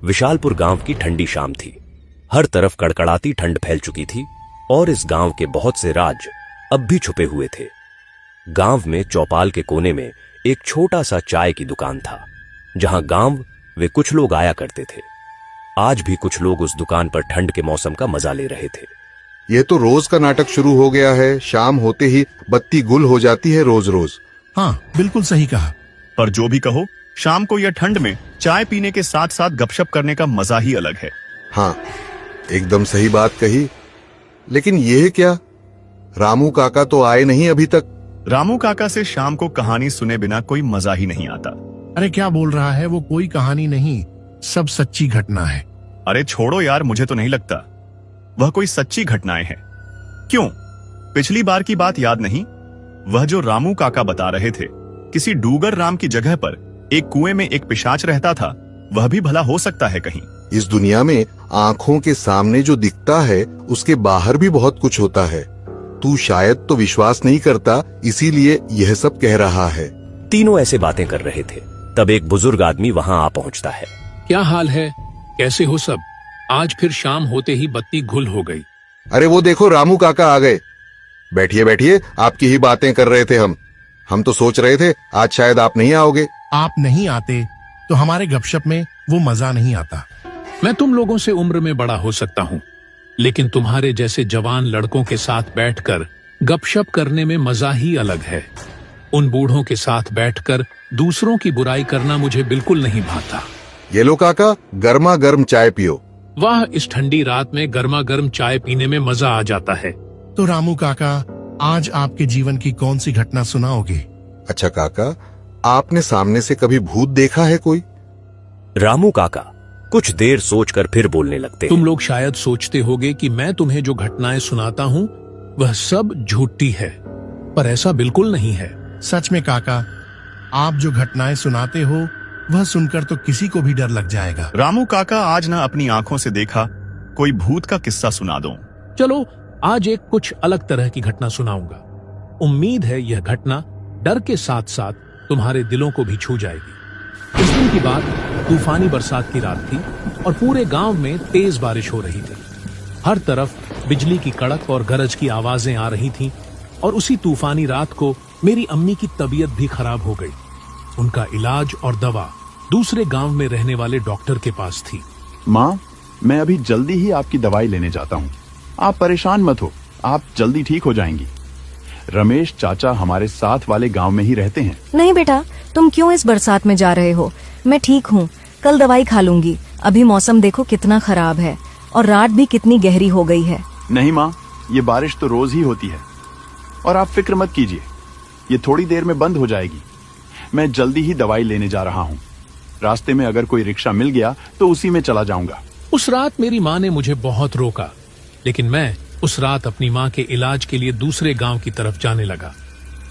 विशालपुर गांव की ठंडी शाम थी। हर तरफ कड़कड़ाती ठंड फैल चुकी थी और इस गांव के बहुत से राज अब भी छुपे हुए थे। गांव में चौपाल के कोने में एक छोटा सा चाय की दुकान था, जहां गांव वे कुछ लोग आया करते थे। आज भी कुछ लोग उस दुकान पर ठंड के मौसम का मजा ले रहे थे। ये तो रोज का नाटक शुरू हो गया है। शाम होते ही बत्ती गुल हो जाती है रोज रोज। हाँ, बिल्कुल सही कहा। पर जो भी कहो, शाम को या ठंड में चाय पीने के साथ साथ गपशप करने का मजा ही अलग है। हाँ, एकदम सही बात कही। लेकिन ये क्या, रामू काका तो आए नहीं अभी तक। रामू काका से शाम को कहानी सुने बिना कोई मजा ही नहीं आता। अरे क्या बोल रहा है, वो कोई कहानी नहीं, सब सच्ची घटना है। अरे छोड़ो यार, मुझे तो नहीं लगता वह कोई सच्ची घटनाएं हैं। क्यों, पिछली बार की बात याद नहीं? वह जो रामू काका बता रहे थे, किसी डूगर राम की जगह पर एक कुएं में एक पिशाच रहता था, वह भी भला हो सकता है कहीं? इस दुनिया में आंखों के सामने जो दिखता है उसके बाहर भी बहुत कुछ होता है। तू शायद तो विश्वास नहीं करता, इसीलिए यह सब कह रहा है। तीनों ऐसे बातें कर रहे थे, तब एक बुजुर्ग आदमी वहां आ पहुंचता है। क्या हाल है, कैसे हो सब? आज फिर शाम होते ही बत्ती गुल हो गई। अरे वो देखो, रामू काका आ गए। बैठिए बैठिए, आपकी ही बातें कर रहे थे हम तो सोच रहे थे आज शायद आप नहीं आओगे। आप नहीं आते तो हमारे गपशप में वो मजा नहीं आता। मैं तुम लोगों से उम्र में बड़ा हो सकता हूँ, लेकिन तुम्हारे जैसे जवान लड़कों के साथ बैठकर गपशप करने में मजा ही अलग है। उन बूढ़ों के साथ बैठकर दूसरों की बुराई करना मुझे बिल्कुल नहीं भाता। ये लो काका, गर्मा गर्म चाय पियो। वाह, इस ठंडी रात में गर्मा गर्म चाय पीने में मजा आ जाता है। तो रामू काका, आज आपके जीवन की कौन सी घटना सुनाओगे? अच्छा काका, आपने सामने से कभी भूत देखा है कोई? रामू काका कुछ देर सोचकर फिर बोलने लगते। तुम लोग शायद सोचते होगे कि मैं तुम्हें जो घटनाएं सुनाता हूँ वह सब झूठी है, पर ऐसा बिल्कुल नहीं है। सच में काका, आप जो घटनाएं सुनाते हो वह सुनकर तो किसी को भी डर लग जाएगा। रामू काका, आज ना अपनी आंखों से देखा कोई भूत का किस्सा सुना दो। चलो, आज एक कुछ अलग तरह की घटना सुनाऊंगा। उम्मीद है यह घटना डर के साथ साथ तुम्हारे दिलों को भी छू जाएगी। इस दिन की बात तूफानी बरसात की रात थी और पूरे गांव में तेज बारिश हो रही थी। हर तरफ बिजली की कड़क और गरज की आवाजें आ रही थीं और उसी तूफानी रात को मेरी अम्मी की तबीयत भी खराब हो गई। उनका इलाज और दवा दूसरे गांव में रहने वाले डॉक्टर के पास थी। माँ, मैं अभी जल्दी ही आपकी दवाई लेने जाता हूँ। आप परेशान मत हो, आप जल्दी ठीक हो जाएंगी। रमेश चाचा हमारे साथ वाले गांव में ही रहते हैं। नहीं बेटा, तुम क्यों इस बरसात में जा रहे हो? मैं ठीक हूँ, कल दवाई खा लूंगी। अभी मौसम देखो कितना खराब है और रात भी कितनी गहरी हो गई है। नहीं माँ, ये बारिश तो रोज ही होती है और आप फिक्र मत कीजिए, ये थोड़ी देर में बंद हो जाएगी। मैं जल्दी ही दवाई लेने जा रहा हूँ। रास्ते में अगर कोई रिक्शा मिल गया तो उसी में चला जाऊंगा। उस रात मेरी माँ ने मुझे बहुत रोका, लेकिन मैं उस रात अपनी माँ के इलाज के लिए दूसरे गांव की तरफ जाने लगा।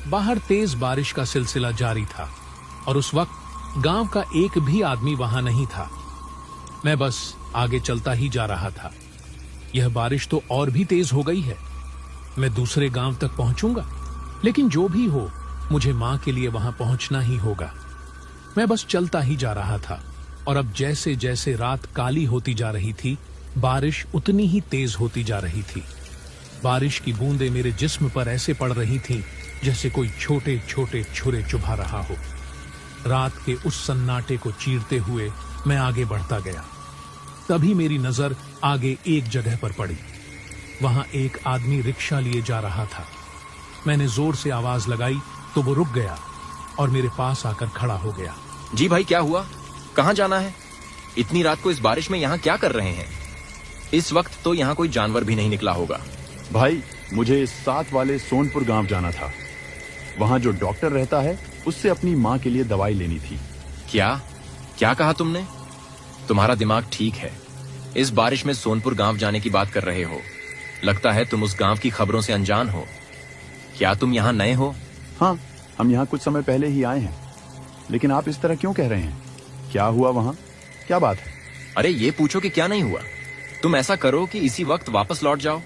बाहर तेज बारिश का सिलसिला जारी था और उस वक्त गांव का एक भी आदमी वहां नहीं था। मैं बस आगे चलता ही जा रहा था। यह बारिश तो और भी तेज हो गई है। मैं दूसरे गांव तक पहुंचूंगा, लेकिन जो भी हो मुझे माँ के लिए वहां पहुंचना ही होगा। मैं बस चलता ही जा रहा था और अब जैसे जैसे रात काली होती जा रही थी, बारिश उतनी ही तेज होती जा रही थी। बारिश की बूंदें मेरे जिस्म पर ऐसे पड़ रही थीं जैसे कोई छोटे छोटे छुरे चुभा रहा हो। रात के उस सन्नाटे को चीरते हुए मैं आगे बढ़ता गया। तभी मेरी नजर आगे एक जगह पर पड़ी। वहां एक आदमी रिक्शा लिए जा रहा था। मैंने जोर से आवाज लगाई तो वो रुक गया और मेरे पास आकर खड़ा हो गया। जी भाई, क्या हुआ? कहाँ जाना है? इतनी रात को इस बारिश में यहाँ क्या कर रहे हैं? इस वक्त तो यहाँ कोई जानवर भी नहीं निकला होगा। भाई, मुझे साथ वाले सोनपुर गांव जाना था। वहां जो डॉक्टर रहता है उससे अपनी माँ के लिए दवाई लेनी थी। क्या क्या कहा तुमने? तुम्हारा दिमाग ठीक है? इस बारिश में सोनपुर गांव जाने की बात कर रहे हो। लगता है तुम उस गांव की खबरों से अनजान हो। क्या तुम यहाँ नए हो? हाँ, हम यहाँ कुछ समय पहले ही आए हैं। लेकिन आप इस तरह क्यों कह रहे हैं? क्या हुआ वहाँ? क्या बात है? अरे ये पूछो कि क्या नहीं हुआ। तुम ऐसा करो कि इसी वक्त वापस लौट जाओ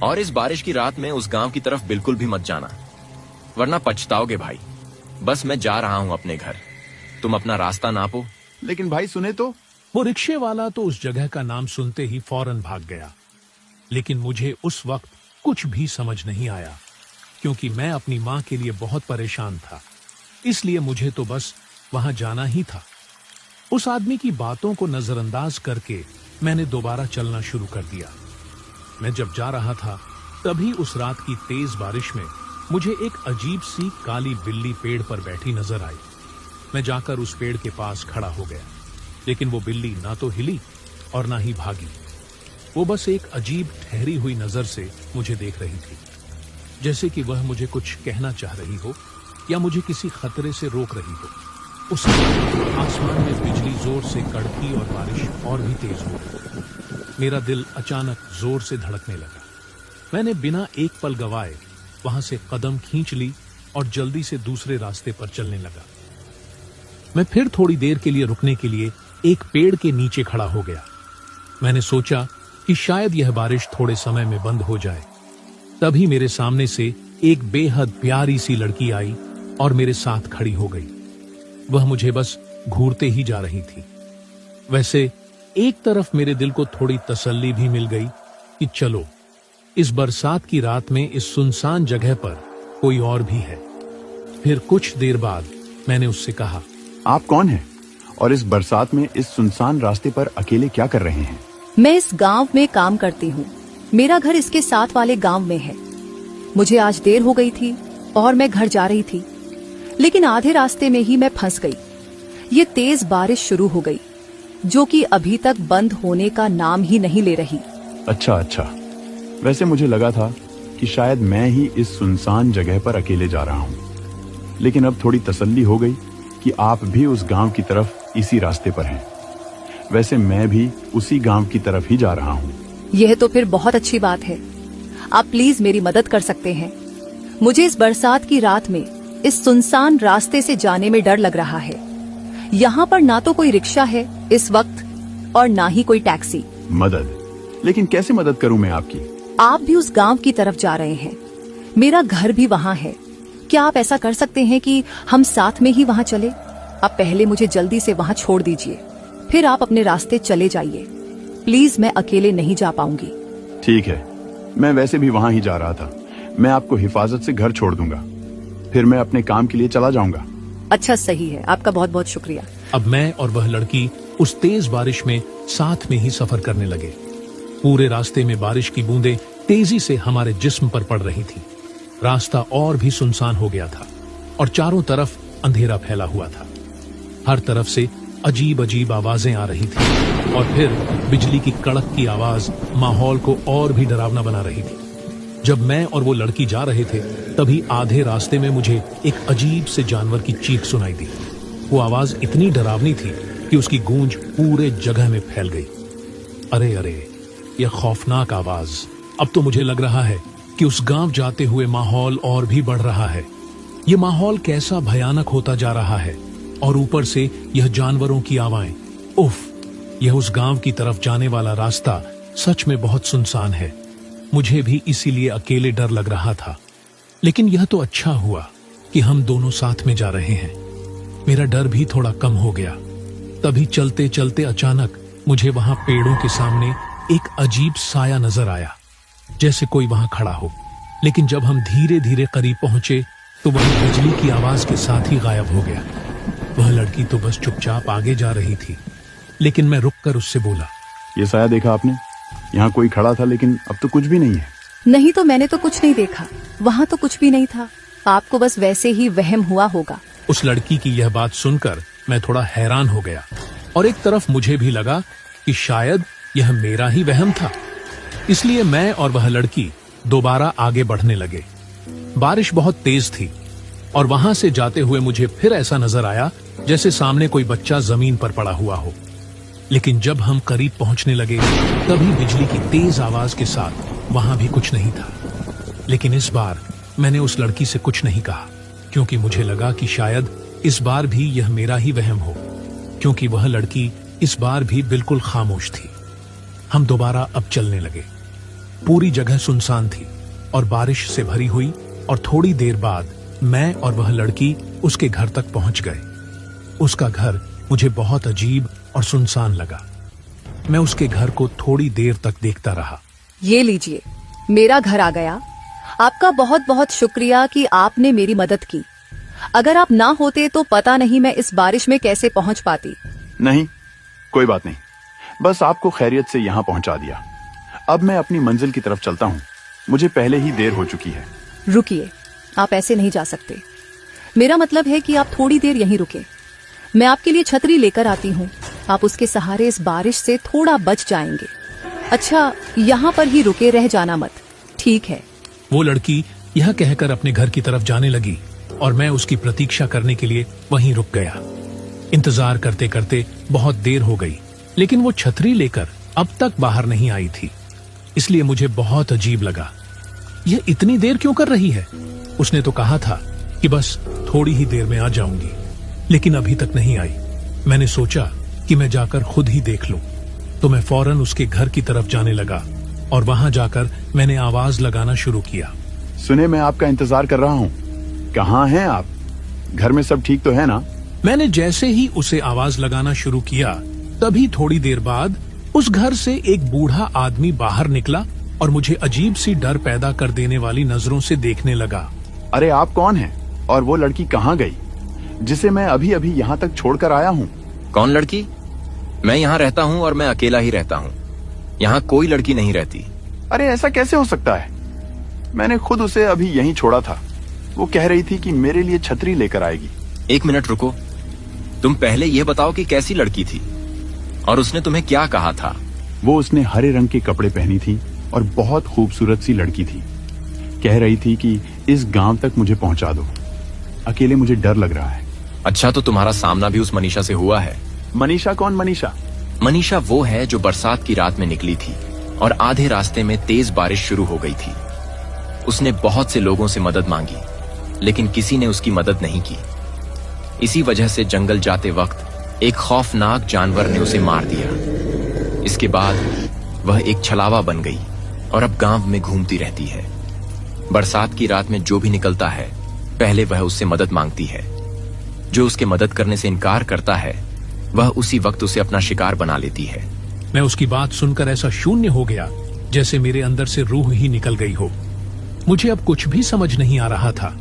और इस बारिश की रात में उस गांव की तरफ बिल्कुल भी मत जाना, वरना पछताओगे भाई। बस मैं जा रहा हूं अपने घर, तुम अपना रास्ता नापो। लेकिन भाई सुने तो, वो रिक्शे वाला तो उस जगह का नाम सुनते ही फौरन भाग गया, लेकिन मुझे उस वक्त कुछ भी समझ नहीं आया, क्योंकि मैं अपनी मां के लिए बहुत परेशान था। इसलिए मुझे तो बस वहां जाना ही था। उस आदमी की बातों को नजरअंदाज करके मैंने दोबारा चलना शुरू कर दिया। मैं जब जा रहा था तभी उस रात की तेज बारिश में मुझे एक अजीब सी काली बिल्ली पेड़ पर बैठी नजर आई। मैं जाकर उस पेड़ के पास खड़ा हो गया, लेकिन वो बिल्ली ना तो हिली और ना ही भागी। वो बस एक अजीब ठहरी हुई नजर से मुझे देख रही थी, जैसे कि वह मुझे कुछ कहना चाह रही हो या मुझे किसी खतरे से रोक रही हो। उस वक्त आसमान में बिजली जोर से कड़की और बारिश और भी तेज हो गई। मेरा दिल अचानक जोर से धड़कने लगा। मैंने बिना एक पल गवाए वहां से कदम खींच ली और जल्दी से दूसरे रास्ते पर चलने लगा। मैं फिर थोड़ी देर के लिए रुकने के लिए एक पेड़ के नीचे खड़ा हो गया। मैंने सोचा कि शायद यह बारिश थोड़े समय में बंद हो जाए। तभी मेरे सामने से एक बेहद प्यारी सी लड़की आई और मेरे साथ खड़ी हो गई। वह मुझे बस घूरते ही जा रही थी। वैसे एक तरफ मेरे दिल को थोड़ी तसल्ली भी मिल गई कि चलो, इस बरसात की रात में इस सुनसान जगह पर कोई और भी है। फिर कुछ देर बाद मैंने उससे कहा, आप कौन हैं और इस बरसात में इस सुनसान रास्ते पर अकेले क्या कर रहे हैं? मैं इस गांव में काम करती हूँ। मेरा घर इसके साथ वाले गांव में है। मुझे आज देर हो गई थी और मैं घर जा रही थी, लेकिन आधे रास्ते में ही मैं फंस गई। ये तेज बारिश शुरू हो गई, जो कि अभी तक बंद होने का नाम ही नहीं ले रही। अच्छा, वैसे मुझे लगा था कि शायद मैं ही इस सुनसान जगह पर अकेले जा रहा हूँ, लेकिन अब थोड़ी तसल्ली हो गई कि आप भी उस गांव की तरफ इसी रास्ते पर हैं। वैसे मैं भी उसी गांव की तरफ ही जा रहा हूँ। यह तो फिर बहुत अच्छी बात है। आप प्लीज मेरी मदद कर सकते हैं। मुझे इस बरसात की रात में इस सुनसान रास्ते से जाने में डर लग रहा है। यहाँ पर ना तो कोई रिक्शा है इस वक्त और ना ही कोई टैक्सी। मदद? लेकिन कैसे मदद करूँ मैं आपकी? आप भी उस गांव की तरफ जा रहे हैं, मेरा घर भी वहाँ है। क्या आप ऐसा कर सकते हैं कि हम साथ में ही वहाँ चले? आप पहले मुझे जल्दी से वहाँ छोड़ दीजिए, फिर आप अपने रास्ते चले जाइए। प्लीज, मैं अकेले नहीं जा पाऊंगी। ठीक है, मैं वैसे भी वहाँ ही जा रहा था। मैं आपको हिफाजत से घर छोड़ दूंगा, फिर मैं अपने काम के लिए चला जाऊंगा। अच्छा, सही है। आपका बहुत बहुत शुक्रिया। अब मैं और वह लड़की उस तेज बारिश में साथ में ही सफर करने लगे। पूरे रास्ते में बारिश की बूंदें तेजी से हमारे जिस्म पर पड़ रही थी। रास्ता और भी सुनसान हो गया था और चारों तरफ अंधेरा फैला हुआ था। हर तरफ से अजीब अजीब आवाजें आ रही थी और फिर बिजली की कड़क की आवाज माहौल को और भी डरावना बना रही थी। जब मैं और वो लड़की जा रहे थे तभी आधे रास्ते में मुझे एक अजीब से जानवर की चीख सुनाई दी। वो आवाज इतनी डरावनी थी कि उसकी गूंज पूरे जगह में फैल गई। अरे अरे, यह खौफनाक आवाज! अब तो मुझे लग रहा है कि उस गांव जाते हुए माहौल और भी बढ़ रहा है। ये माहौल कैसा भयानक होता जा रहा है और ऊपर से यह जानवरों की आवाज़ें। उफ, यह उस गांव की तरफ जाने वाला रास्ता सच में बहुत सुनसान है। मुझे भी इसीलिए अकेले डर लग रहा था, लेकिन यह तो अच्छा हुआ कि हम दोनों साथ में जा रहे हैं। मेरा डर भी थोड़ा कम हो गया। तभी चलते चलते अचानक मुझे वहां पेड़ों के सामने एक अजीब साया नजर आया, जैसे कोई वहां खड़ा हो। लेकिन जब हम धीरे धीरे करीब पहुंचे तो वह बिजली की आवाज के साथ ही गायब हो गया। वह लड़की तो बस चुपचाप आगे जा रही थी, लेकिन मैं रुककर उससे बोला, ये साया देखा आपने? यहाँ कोई खड़ा था, लेकिन अब तो कुछ भी नहीं है। नहीं तो मैंने तो कुछ नहीं देखा। वहाँ तो कुछ भी नहीं था। आपको बस वैसे ही वहम हुआ होगा। उस लड़की की यह बात सुनकर मैं थोड़ा हैरान हो गया और एक तरफ मुझे भी लगा कि शायद यह मेरा ही वहम था। इसलिए मैं और वह लड़की दोबारा आगे बढ़ने लगे। बारिश बहुत तेज थी और वहां से जाते हुए मुझे फिर ऐसा नजर आया जैसे सामने कोई बच्चा जमीन पर पड़ा हुआ हो। लेकिन जब हम करीब पहुंचने लगे तभी बिजली की तेज आवाज के साथ वहां भी कुछ नहीं था। लेकिन इस बार मैंने उस लड़की से कुछ नहीं कहा, क्योंकि मुझे लगा कि शायद इस बार भी यह मेरा ही वहम हो, क्योंकि वह लड़की इस बार भी बिल्कुल खामोश थी। हम दोबारा अब चलने लगे। पूरी जगह सुनसान थी और बारिश से भरी हुई, और थोड़ी देर बाद मैं और वह लड़की उसके घर तक पहुंच गए। उसका घर मुझे बहुत अजीब और सुनसान लगा। मैं उसके घर को थोड़ी देर तक देखता रहा। ये लीजिए, मेरा घर आ गया। आपका बहुत बहुत शुक्रिया कि आपने मेरी मदद की। अगर आप ना होते तो पता नहीं मैं इस बारिश में कैसे पहुंच पाती। नहीं, कोई बात नहीं, बस आपको खैरियत से यहाँ पहुंचा दिया। अब मैं अपनी मंजिल की तरफ चलता हूँ, मुझे पहले ही देर हो चुकी है। रुकिए, आप ऐसे नहीं जा सकते। मेरा मतलब है कि आप थोड़ी देर यहीं रुके। मैं आपके लिए छतरी लेकर आती हूँ। आप उसके सहारे इस बारिश से थोड़ा बच जाएंगे। अच्छा, यहाँ पर ही रुके रह जाना मत, ठीक है? वो लड़की यह कहकर अपने घर की तरफ जाने लगी और मैं उसकी प्रतीक्षा करने के लिए वहीं रुक गया। इंतजार करते करते बहुत देर हो गई, लेकिन वो छतरी लेकर अब तक बाहर नहीं आई थी। इसलिए मुझे बहुत अजीब लगा। यह इतनी देर क्यों कर रही है? उसने तो कहा था कि बस थोड़ी ही देर में आ जाऊंगी, लेकिन अभी तक नहीं आई। मैंने सोचा कि मैं जाकर खुद ही देख लूं, तो मैं फौरन उसके घर की तरफ जाने लगा और वहां जाकर मैंने आवाज लगाना शुरू किया। सुने, मैं आपका इंतजार कर रहा हूँ। कहाँ हैं आप? घर में सब ठीक तो है ना? मैंने जैसे ही उसे आवाज लगाना शुरू किया, तभी थोड़ी देर बाद उस घर से एक बूढ़ा आदमी बाहर निकला और मुझे अजीब सी डर पैदा कर देने वाली नजरों से देखने लगा। अरे आप कौन हैं? और वो लड़की कहाँ गई जिसे मैं अभी अभी यहाँ तक छोड़कर आया हूँ? कौन लड़की? मैं यहाँ रहता हूँ और मैं अकेला ही रहता हूँ। यहाँ कोई लड़की नहीं रहती। अरे ऐसा कैसे हो सकता है? मैंने खुद उसे अभी यहीं छोड़ा था। वो कह रही थी कि मेरे लिए छतरी लेकर आएगी। एक मिनट रुको, तुम पहले यह बताओ कि कैसी लड़की थी और उसने तुम्हें क्या कहा था? वो उसने हरे रंग के कपड़े पहनी थी और बहुत खूबसूरत सी लड़की थी। कह रही थी कि इस गांव तक मुझे पहुंचा दो, अकेले मुझे डर लग रहा है। अच्छा, तो तुम्हारा सामना भी उस मनीषा से हुआ है? मनीषा? कौन मनीषा? मनीषा वो है जो बरसात की रात में निकली थी और आधे रास्ते में तेज बारिश शुरू हो गई थी। उसने बहुत से लोगों से मदद मांगी, लेकिन किसी ने उसकी मदद नहीं की। इसी वजह से जंगल जाते वक्त एक खौफनाक जानवर ने उसे मार दिया। इसके बाद वह एक छलावा बन गई और अब गांव में घूमती रहती है। बरसात की रात में जो भी निकलता है, पहले वह उससे मदद मांगती है। जो उसके मदद करने से इनकार करता है, वह उसी वक्त उसे अपना शिकार बना लेती है। मैं उसकी बात सुनकर ऐसा शून्य हो गया जैसे मेरे अंदर से रूह ही निकल गई हो। मुझे अब कुछ भी समझ नहीं आ रहा था,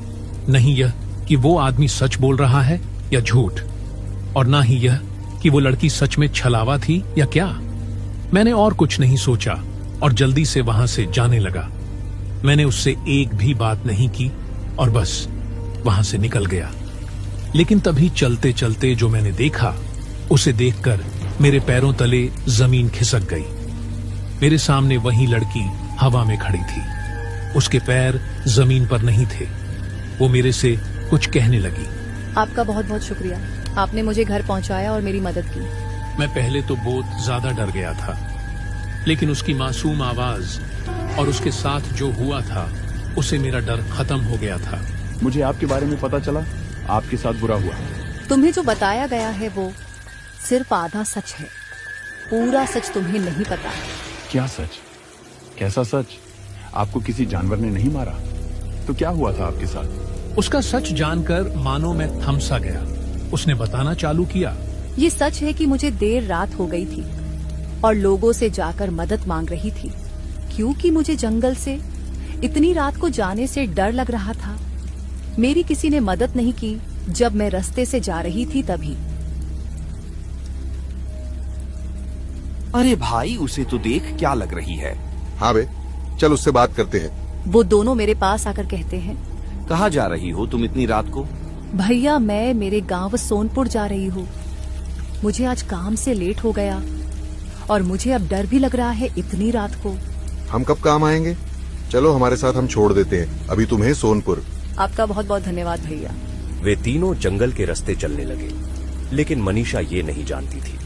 नहीं यह कि वो आदमी सच बोल रहा है या झूठ, और ना ही यह कि वो लड़की सच में छलावा थी या क्या। मैंने और कुछ नहीं सोचा और जल्दी से वहां से जाने लगा। मैंने उससे एक भी बात नहीं की और बस वहां से निकल गया। लेकिन तभी चलते चलते जो मैंने देखा, उसे देखकर मेरे पैरों तले जमीन खिसक गई। मेरे सामने वही लड़की हवा में खड़ी थी। उसके पैर जमीन पर नहीं थे। वो मेरे से कुछ कहने लगी। आपका बहुत बहुत शुक्रिया, आपने मुझे घर पहुंचाया और मेरी मदद की। मैं पहले तो बहुत ज्यादा डर गया था, लेकिन उसकी मासूम आवाज और उसके साथ जो हुआ था, उससे मेरा डर खत्म हो गया था। मुझे आपके बारे में पता चला, आपके साथ बुरा हुआ। तुम्हें जो बताया गया है वो सिर्फ आधा सच है, पूरा सच तुम्हें नहीं पता। क्या सच? कैसा सच? आपको किसी जानवर ने नहीं मारा? तो क्या हुआ था आपके साथ? उसका सच जानकर मानो मैं थम सा गया। उसने बताना चालू किया। ये सच है कि मुझे देर रात हो गई थी और लोगों से जाकर मदद मांग रही थी, क्योंकि मुझे जंगल से इतनी रात को जाने से डर लग रहा था। मेरी किसी ने मदद नहीं की। जब मैं रास्ते से जा रही थी तभी। अरे भाई, उसे तो देख, क्या लग रही है? हाँ बे, चल उससे बात करते हैं। वो दोनों मेरे पास आकर कहते हैं, कहाँ जा रही हो तुम इतनी रात को? भैया, मैं मेरे गांव सोनपुर जा रही हूँ। मुझे आज काम से लेट हो गया और मुझे अब डर भी लग रहा है इतनी रात को। हम कब काम आएंगे? चलो हमारे साथ, हम छोड़ देते हैं अभी तुम्हें सोनपुर। आपका बहुत बहुत धन्यवाद भैया। वे तीनों जंगल के रास्ते चलने लगे, लेकिन मनीषा ये नहीं जानती थी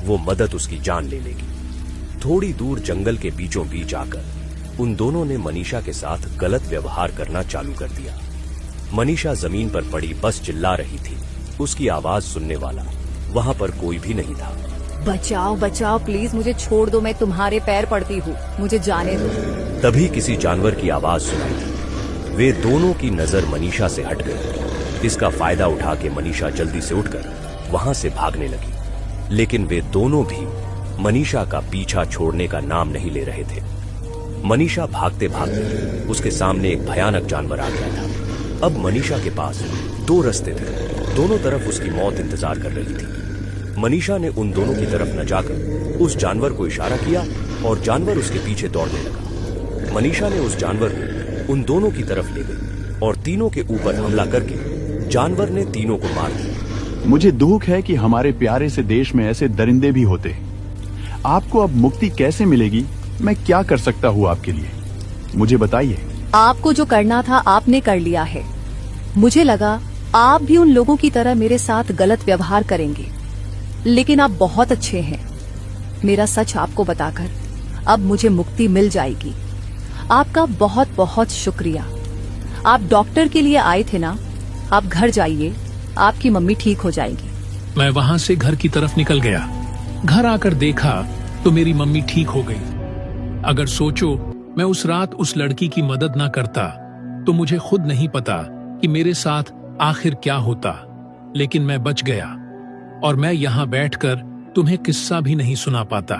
वो मदद उसकी जान ले लेगी। थोड़ी दूर जंगल के बीचों बीच आकर उन दोनों ने मनीषा के साथ गलत व्यवहार करना चालू कर दिया। मनीषा जमीन पर पड़ी बस चिल्ला रही थी। उसकी आवाज सुनने वाला वहां पर कोई भी नहीं था। बचाओ बचाओ, प्लीज मुझे छोड़ दो, मैं तुम्हारे पैर पड़ती हूँ, मुझे जाने दो। तभी किसी जानवर की आवाज सुनाई दी। वे दोनों की नजर मनीषा से हट गई। इसका फायदा उठा के मनीषा जल्दी से उठकर वहां से भागने लगी। लेकिन वे दोनों भी मनीषा का पीछा छोड़ने का नाम नहीं ले रहे थे। मनीषा भागते भागते उसके सामने एक भयानक जानवर आ गया था। अब मनीषा के पास दो रास्ते थे, दोनों तरफ उसकी मौत इंतजार कर रही थी। मनीषा ने उन दोनों की तरफ न जाकर उस जानवर को इशारा किया और जानवर उसके पीछे दौड़ने लगा। मनीषा ने उस जानवर को उन दोनों की तरफ ले गई और तीनों के ऊपर हमला करके जानवर ने तीनों को मार दिया। मुझे दुख है कि हमारे प्यारे से देश में ऐसे दरिंदे भी होते। आपको अब मुक्ति कैसे मिलेगी? मैं क्या कर सकता हूँ आपके लिए, मुझे बताइए। आपको जो करना था आपने कर लिया है। मुझे लगा आप भी उन लोगों की तरह मेरे साथ गलत व्यवहार करेंगे, लेकिन आप बहुत अच्छे हैं। मेरा सच आपको बताकर अब मुझे मुक्ति मिल जाएगी। आपका बहुत बहुत शुक्रिया। आप डॉक्टर के लिए आए थे ना, आप घर जाइए, आपकी मम्मी ठीक हो जाएगी। मैं वहां से घर की तरफ निकल गया। घर आकर देखा तो मेरी मम्मी ठीक हो गई। अगर सोचो मैं उस रात उस लड़की की मदद ना करता तो मुझे खुद नहीं पता कि मेरे साथ आखिर क्या होता, लेकिन मैं बच गया और मैं यहाँ बैठकर तुम्हें किस्सा भी नहीं सुना पाता।